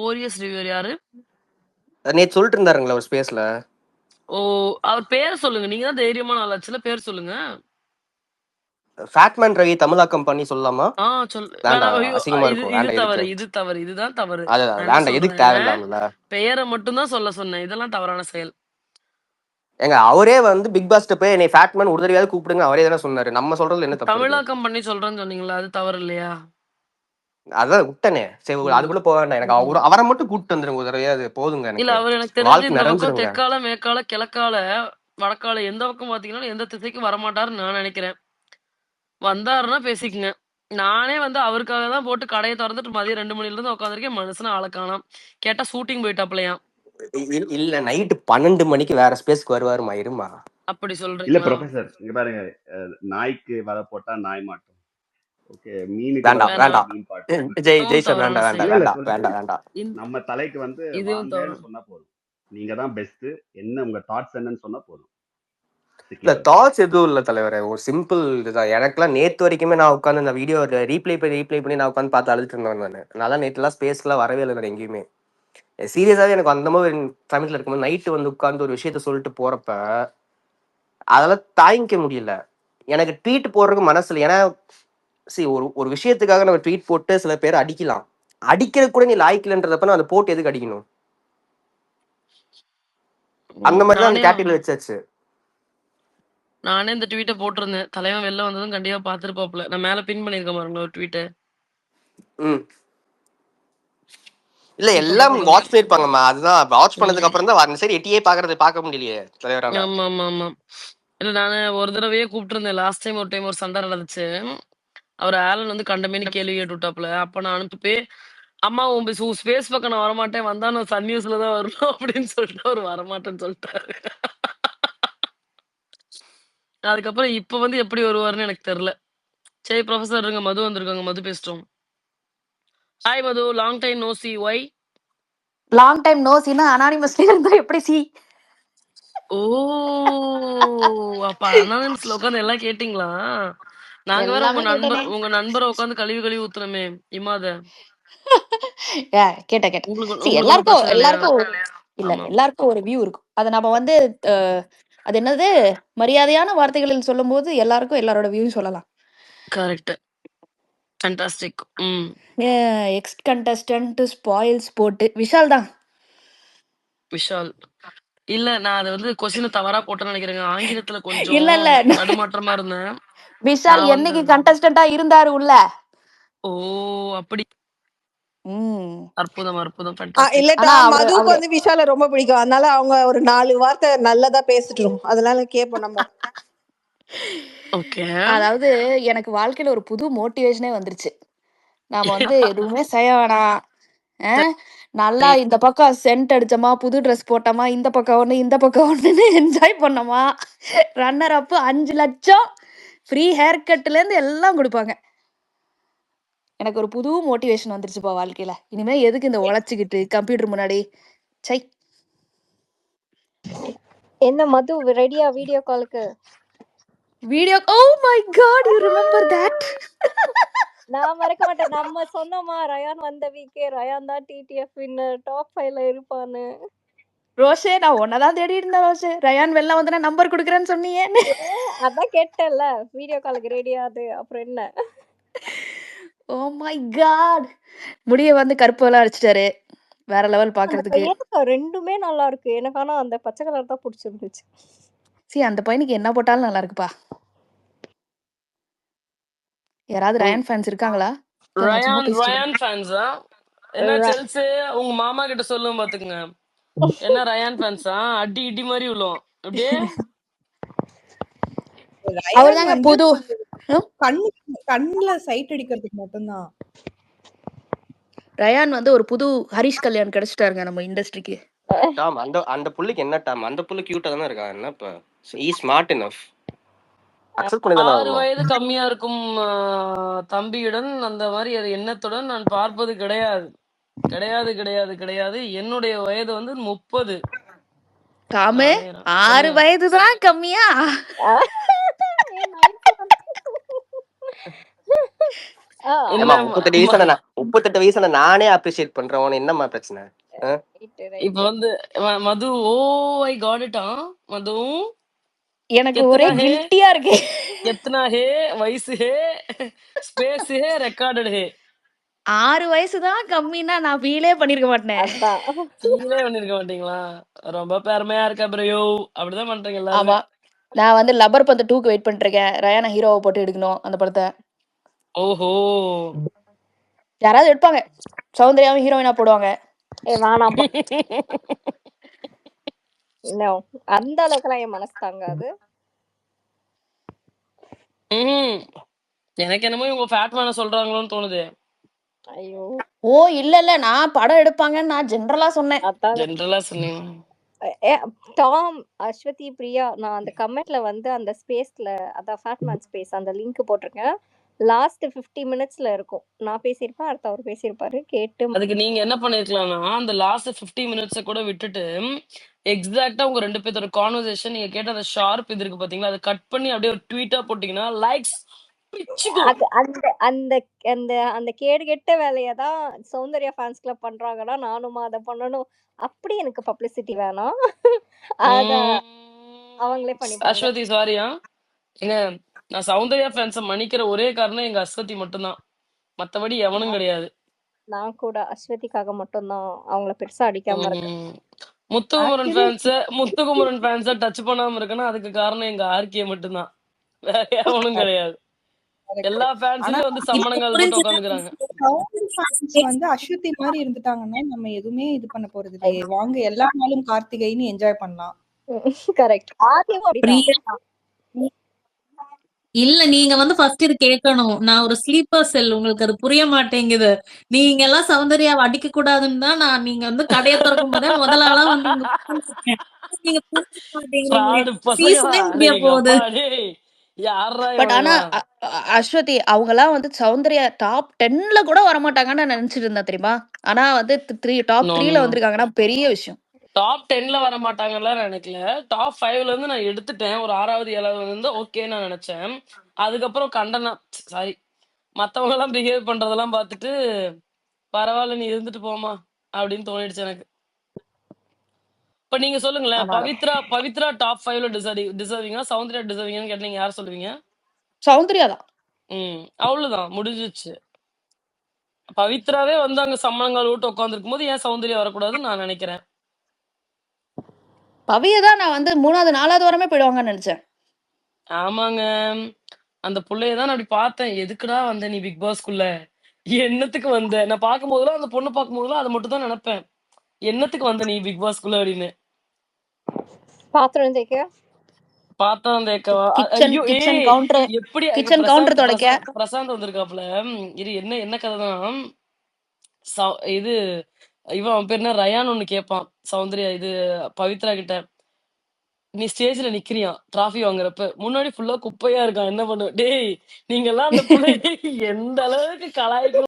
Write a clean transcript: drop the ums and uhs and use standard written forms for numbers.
ஓரியஸ் reviewer யாரு? நேத்து சொல்லிட்டு இருந்தாருங்களா ஒரு ஸ்பேஸ்ல. ஓ, அவர் பேர் சொல்லுங்க. நீங்க தான் தைரியமான ஆளாச்சுல, பேர் சொல்லுங்க. ஃபேட்மேன் ரவி தமிழாக்கம் பண்ணி சொல்லலாமா? சொல். வேண்டாம், ஐயோ, அசிங்கமா இது இருக்கும். இது வேண்டாம், தவறு, எதுக்கு? இது தவறு, இதுதான் தவறு. அதான் நான் என்ன வேண்டாம், எதுக்கு சொல்றேன், தேவையில்லாமல. பெயரை மட்டும் தான் சொல்ல சொன்னேன். இதெல்லாம் தவறான செயல். ஏங்க அவரே வந்து பிக் பாஸ்ட போய் என்னை ஃபேட்மேன் ஒரு தடவையாவது கூப்பிடுங்க, அவரே தானே சொன்னாரு. நம்ம சொல்றதுல என்ன தப்பு இருக்கு? தமிழாக்கம் பண்ணி சொல்றேன்னு சொன்னீங்களா, அது தவறு இல்லையா? அதான் விட்டனே. சரி, அதுக்குள்ள போக வேண்டாம். எனக்கு அவரை மட்டும் கூப்பிட்டு வந்துருங்க ஒரு தடவையாவது, போதுங்க இல்ல, எனக்கு. அவர் எனக்கு தெரிஞ்சு வாழ்க்கை இந்த பக்கம் நிறைஞ்சிருங்க. தெற்கால, மேற்கால, கிழக்கால, வடக்கால எந்த பக்கம் பாத்தீங்கன்னா எந்த திசைக்கும் வரமாட்டாருன்னு நான் நினைக்கிறேன். வந்தாருன்னா பேசிக்கங்க. நானே வந்து அவருக்காக தான் போட்டு கடையை திறந்துட்டு மதியம் 2 மணில இருந்து உட்காந்துருக்கேன். மனுஷன ஆள காணோம். கேட்டா ஷூட்டிங் போயிட்டாப்லயாம். இல்ல, நைட்டு 12 மணிக்கு வேற ஸ்பேஸ்க்கு வருவாருமா, இருமா. அப்படி இல்ல சொல்றீங்களா? ப்ரொஃபசர், இங்க பாருங்க, நாய்க்கு வலை போட்டா நாய் மாட்டும். ஓகே, மீனுக்கு வேண்டாம் வலை வேண்டாம், போட்டா மீன் பாட்டும். ஜெய் சார், தவறான வேண்டாம் செயல். வேண்டாம் இல்ல வேண்டாம் சொல்றேன். வேண்டாம் வேண்டாம். நம்ம தலைக்கு வந்து இதுவும் வாங்கன்னு தவறு. சொன்னா போதும். நீங்க தான் பெஸ்ட், என்ன உங்க தாட்ஸ் என்னன்னு சொன்னா போதும். இல்ல, தாட்ஸ் எதுவும் இல்ல தலைவரே. ஒரு சிம்பிள் இதுதான். எனக்குலாம் நேத்து வரைக்குமே நான் உட்காந்து இந்த வீடியோ ரீப்ளே பண்ணி நான் உட்காந்து பார்த்து அழுதுட்டு இருந்தேன் நான். அதனால நேற்றுலாம் ஸ்பேஸ்க்குலாம் வரவே இல்லை நான் எங்கேயுமே. சீரியஸாவே எனக்கு அந்த மாதிரி சமயத்தில் இருக்கும்போது நைட்டு வந்து உட்காந்து ஒரு விஷயத்த சொல்லிட்டு போறப்ப அதெல்லாம் தாங்கிக்க முடியல. எனக்கு ட்வீட் போடுறதுக்கு மனசுல. ஏன்னா ஒரு விஷயத்துக்காக நம்ம ட்வீட் போட்டு சில பேர் அடிக்கலாம். அடிக்கிறது கூட நீ லாய்க்கலன்றதப்ப நான் அந்த போட்டு எதுக்கு அடிக்கணும்? அந்த மாதிரி தான் அந்த கேட்டகரியில் வச்சாச்சு. நானே இந்த ட்வீட்டை போட்டிருந்தேன். தலைவன் வெளில வந்ததும் கண்டிப்பா பாத்துருப்பாப்ல. நான் மேல பின் பண்ணிருக்கேன் பாருங்க ஒரு ட்வீட்டை. இல்ல, எல்லாம் வாட்ச் பண்ணிருப்பாங்கம்மா. அதுதான் வாட்ச் பண்ணதுக்கு அப்புறம் தான் சரி எட்டியே பார்க்க முடியலையே தலைவரால. ஆமா ஆமா ஆமா. இல்ல, நானு ஒரு தடவையே கூப்பிட்டு லாஸ்ட் டைம் ஒரு டைம் ஒரு சண்டை நடந்துச்சு. அவர் ஆலன் வந்து கண்டமேனி கேள்வி கேட்டு விட்டாப்புல. அப்ப நான் அனுப்பி, அம்மா உன் ஸ்பேஸ் பக்கம் நான் வரமாட்டேன், வந்தா நான் சன் நியூஸ்ல தான் வரணும் அப்படின்னு சொல்லிட்டு அவர் வரமாட்டேன்னு சொல்லிட்டாரு. அதுக்கப்புறம் இப்ப வந்து எப்படி வருவாருன்னு எனக்கு தெரியல. சரி ப்ரொஃபசர் இருங்க, மது வந்திருக்காங்க, மது பேசிட்டோம். Hi Madhu, long time no see. Why? Long time no சீனா அனானிமஸ்ல இருந்தா எப்படி சி? ஓ, அப்ப அனானிமஸ்ல உட்காந்து எல்லாம் கேட்டீங்களா? நாங்க வேற உங்க நண்பரை உட்காந்து கழுவி ஊத்துறமே இமாத. கேட்டேன். உங்களுக்கு எல்லாருக்கும் இல்லையா? இல்ல, எல்லாருக்கும் ஒரு வியூ இருக்கும். அதை நம்ம வந்து அது என்னது, மரியாதையான வார்த்தைகளில் சொல்லும் போது எல்லாருக்கும் எல்லாரோட வியூ சொல்லலாம். Correct. Fantastic. X contestant spoils போட்டு விஷால் தான். விஷால் இல்ல, நான் அதை வந்து கொஸ்டின் தவறா போட்டேன்னு நினைக்கிறேங்க. ஆங்கிலத்துல கொஞ்சம் இல்ல தடுமாற்றமா இருந்தேன். விஷால் என்னைக்கு கண்டஸ்டன்டா இருந்தாரு உள்ள? ஓ, அப்படி. அற்புதம். இல்லட்டா, மதுவுக்கு வந்து விஷால ரொம்ப பிடிக்கும். அதனால அவங்க ஒரு 4 வார்த்தை நல்லதா பேசிட்டோம். அதனால கேட்போம் நம்ம. அதாவது எனக்கு வாழ்க்கையில ஒரு புது மோட்டிவேஷனே வந்துருச்சு. நாம வந்து எதுவுமே செய்ய வேணாம். நல்லா இந்த பக்கம் சென்ட் அடிச்சோமா, புது ட்ரெஸ் போட்டோமா, இந்த பக்கம் ஒண்ணு இந்த பக்கம் ஒண்ணுன்னு என்ஜாய் பண்ணோமா, ரன்னர் அப் 5 லட்சம் ஃப்ரீ ஹேர் கட்ல இருந்து எல்லாம் கொடுப்பாங்க. எனக்கு ஒரு புது மோட்டிவேஷன் வந்துருச்சுப்பா வாழ்க்கையில. இனிமே எதுக்கு இந்த உழைச்சிக்கிட்டு கம்ப்யூட்டர் முன்னாடி? சை. என்ன மது ரெடியா வீடியோ காலுக்கு? Video, oh my God, you remember that? நான் மறக்க மாட்டேன். நம்ம சொன்னோமா ரயான் வந்த வீக்கே ரயான் தான் டிடிஎஃப் வின்னர், டாப் 5ல இருப்பான்னு. ரோஷே, நான் உன்னதான் தேடி இருந்தேன் ரோஷே. ரயான் வெளில வந்தா நம்பர் கொடுக்குறேன்னு சொன்னீங்க. அதான் கேட்டல, வீடியோ காலுக்கு ரெடியா? அது அப்புறம் என்ன? ஓ மை காட், முடிய வந்து கருப்பெல்லாம் அடிச்சிட்டாரு. வேற லெவல் பாக்குறதுக்கு. ரெண்டுமே நல்லா இருக்கு எனக்கு. ஆனா அந்த பச்சை கலர் தான் பிடிச்சிருந்துச்சு. அந்த பையனுக்கு என்ன போட்டாலும் நல்லா இருக்குப்பா. யாராவது ரயான் ஃபேன்ஸ் இருக்காங்களா? ரயான் ஃபேன்ஸா? என்ன செல்சி உங்க மாமா கிட்ட சொல்லும் பாத்துக்குங்க. என்ன ரயான் ஃபேன்ஸா? அடி இடி மாதிரி விழும் அப்படியே. அவர்தாங்க புது கண்ணுல சைட் அடிக்கிறதுக்கு மட்டும்தான். ரயான் வந்து ஒரு புது ஹரிஷ் கல்யாண் கிடைச்சிட்டாருங்க நம்ம இண்டஸ்ட்ரிக்கு. டாம், அந்த புள்ளிக்கு என்ன டாம்? அந்த புள்ளி கியூட்டா தானே இருக்கா. என்ன இப்ப ஈ ஸ்மார்ட் எனஃப். அக்செப்ட் பண்ணி தானே 6 வயது கம்மியா இருக்கும் தம்பியுடன் அந்த மாதிரி எண்ணத்துடன் நான் பார்ப்பது கிடையாது. என்னுடைய வயது வந்து 30. காமே 6 வயதுதான் கம்மியா? ஆ ஏமா என்ன 38 வயசான 38 வயசான நானே அப்ரிஷியேட் பண்றேன். உனக்கு என்னம்மா பிரச்சனை? இப்ப வந்து மது ஓ ஐ காட் இட் மது எனக்கு ஒரே कितना है கில்ட்டியா இருக்கு. कितना है வயசு है ஸ்பேஸ் है ரெக்கார்டட் है 6 வயசு தான் கம்மின்னா நான் ஃபீலே பண்ணிருக்க மாட்டேனே. அதான் ஃபீலே பண்ணிருக்க மாட்டீங்களா? ரொம்ப பெருமையா இருக்க ப்ரோ. அப்படிதான் பண்றீங்க எல்லாருமே. ஆமா. நான் வந்து லப்பர் பந்து 2க்கு வெயிட் பண்ணிட்டு இருக்கேன். ரயானா ஹீரோவை போட்டு எடுக்கணும் அந்த படத்தை. ஓஹோ யாராவது எடுப்பாங்க. சௌந்தர்யாவும் ஹீரோயினா போடுவாங்க. வேணாம்பா. No. அந்த அளவுக்குலாம் என் மனசு தாங்காது. ம்ஹும். எனக்கு என்னமோ இவங்க ஃபேட் மேன சொல்றாங்களோன்னு தோணுது. ஐயோ ஓ இல்ல நான் படம் எடுப்பாங்கன்னு நான் ஜென்ரலா சொன்னேன். அதான் ஜென்ரலா சொன்னீங்க. டாம், அஸ்வதி, பிரியா, நான் அந்த கமெண்ட்ல வந்து அந்த ஸ்பேஸ்ல அதான் ஃபேட்மேன் ஸ்பேஸ் அந்த லிங்க் போட்டிருக்கேன். லாஸ்ட் 50 மினிட்ஸ்ல இருக்கும். நான் பேசியிருப்பேன், அடுத்து அவர் பேசியிருப்பாரு. கேட்டு அதுக்கு நீங்க என்ன பண்ணிருக்கலாம்னா அந்த லாஸ்ட் 50 மினிட்ஸை கூட விட்டுட்டு எக்ஸாக்டா உங்க 2 பேரோட கான்வர்சேஷன் நீங்க கேட்ட அந்த ஷார்ப் இது இருக்கு பாத்தீங்களா, அதை கட் பண்ணி அப்படியே ஒரு ட்வீட்டா போட்டீங்கன்னா லைக்ஸ் பிச்சுக்கும். அந்த அந்த அந்த அந்த கேடு கெட்ட வேலையை தான் சௌந்தர்யா ஃபேன்ஸ் கிளப் பண்றாங்கன்னா நானுமா அதை பண்ணணும். அப்படி எனக்கு பப்ளிசிட்டி வேணாம். அத அவங்களே பண்ணிப்பாங்க. அஸ்வதி சாரியா ஏங்க, நான் சௌந்தர்யா ஃபேன்ஸை மன்னிக்கிற ஒரே காரணம் எங்க அஸ்வதி மட்டும்தான், மத்தபடி எவனும் கிடையாது. நான் கூட அஸ்வதிக்காக மட்டும்தான் அவங்கள பெருசா அடிக்காம இருக்கேன். முத்துகுமரன் Actually, முத்துகுமரன் ஃபேன்ஸை டச் பண்ணாம இருக்கேன்னா அதுக்கு காரணம் எங்க ஆர்கே மட்டும்தான், வேற எவனும் கிடையாது. correct. எல்லா ஆனா ஃபேன்ஸுமே வந்து சம்மணங்கால் போட்டு உட்காந்துக்கிறாங்க. சௌந்தர்யா fans வந்து அஸ்வதி மாதிரி இருந்துட்டாங்கன்னா நம்ம எதுவுமே இது பண்ண போறது இல்லையே. வாங்க எல்லா நாளும் கார்த்திகைன்னு என்ஜாய் பண்ணலாம். கரெக்ட். ஆதியும் அப்படிதான். பிரியா இல்ல நீங்க வந்து ஃபர்ஸ்ட் இது கேட்கணும். நான் ஒரு ஸ்லீப்பர் செல், உங்களுக்கு அது புரிய மாட்டேங்குது. நீங்க எல்லாம் சௌந்தர்யாவை அடிக்க கூடாதுன்னு தான் நான் நீங்க வந்து கடையை திறக்கும் போதே முதல் ஆளா வந்து இங்க உட்கார்ந்திருக்கேன். நீங்க புரிஞ்சுக்க மாட்டேங்கிறீங்களே. ஃப்ராடு பசங்களா சீசனே முடிய போகுது. டேய் யாரா பட் ஆனா இவனுங்களா? அஸ்வதி அவங்கலாம் வந்து சௌந்தர்யா டாப் 10ல கூட வரமாட்டாங்கன்னு நான் நினைச்சிட்டு இருந்தேன் தெரியுமா. ஆனா வந்து டாப் No, 3ல no. வந்திருக்காங்கன்னா பெரிய விஷயம். டாப் 10ல வர மாட்டாங்கல்ல நினைக்கல. டாப் 5ல இருந்து நான் எடுத்துட்டேன். ஒரு 6வது 7வது இருந்து ஓகே நான் நினைச்சேன். அதுக்கப்புறம் கண்டனா சாரி மத்தவங்க எல்லாம் பிஹேவ் பண்றதெல்லாம் பார்த்துட்டு பரவாயில்ல நீ இருந்துட்டு போமா அப்படின்னு தோணிடுச்சு எனக்கு. இப்ப நீங்க சொல்லுங்களேன், ஆமா. பவித்ரா டாப் 5ல டிசர்விங்கா சௌந்தர்யா டிசர்விங்னு கேட்டீங்க, யார் சொல்லுவீங்க? சௌந்தர்யா தான். அவ்வளவுதான் முடிஞ்சிச்சு. பவித்ராவே வந்து அங்க சம்மணங்கால் விட்டு உட்காந்துருக்கும் போது ஏன் சௌந்தர்யா வரக்கூடாதுன்னு நான் நினைக்கிறேன். பவியை தான் நான் வந்து 3வது 4வது வரமே போயிடுவாங்கன்னு நினைச்சேன். ஆமாங்க, அந்த புள்ளையதான் நான் அப்படி பார்த்தேன். எதுக்குடா வந்த நீ பிக் பாஸ்க்குள்ள, என்னத்துக்கு வந்த? நான் பார்க்கும்போதெல்லாம் அந்த பொண்ணு பார்க்கும்போதெல்லாம் அதை மட்டும் தான் நினைப்பேன், என்னத்துக்கு வந்த நீ பிக் பாஸ்க்குள்ள அப்படின்னு. பாத்திரம் தேய்க்க பார்த்தா அந்த கிச்சன் கவுண்டர் எப்படி கிச்சன் கவுண்டர் துடைக்க பிரசாந்த் வந்திருக்காப்புல. இது என்ன கதைதான், இது அவன் பேர் என்ன ரயான் ஒண்ணு கேட்பான் சௌந்தர்யா இது பவித்ரா கிட்ட, நீ ஸ்டேஜ்ல நிக்கிறியா டிராஃபி வாங்குறப்ப முன்னாடி ஃபுல்லா குப்பையா இருக்கான் என்ன பண்ணுவ? டேய் நீங்க எல்லாம் அந்த பிள்ளை எந்த அளவுக்கு கலாய்க்க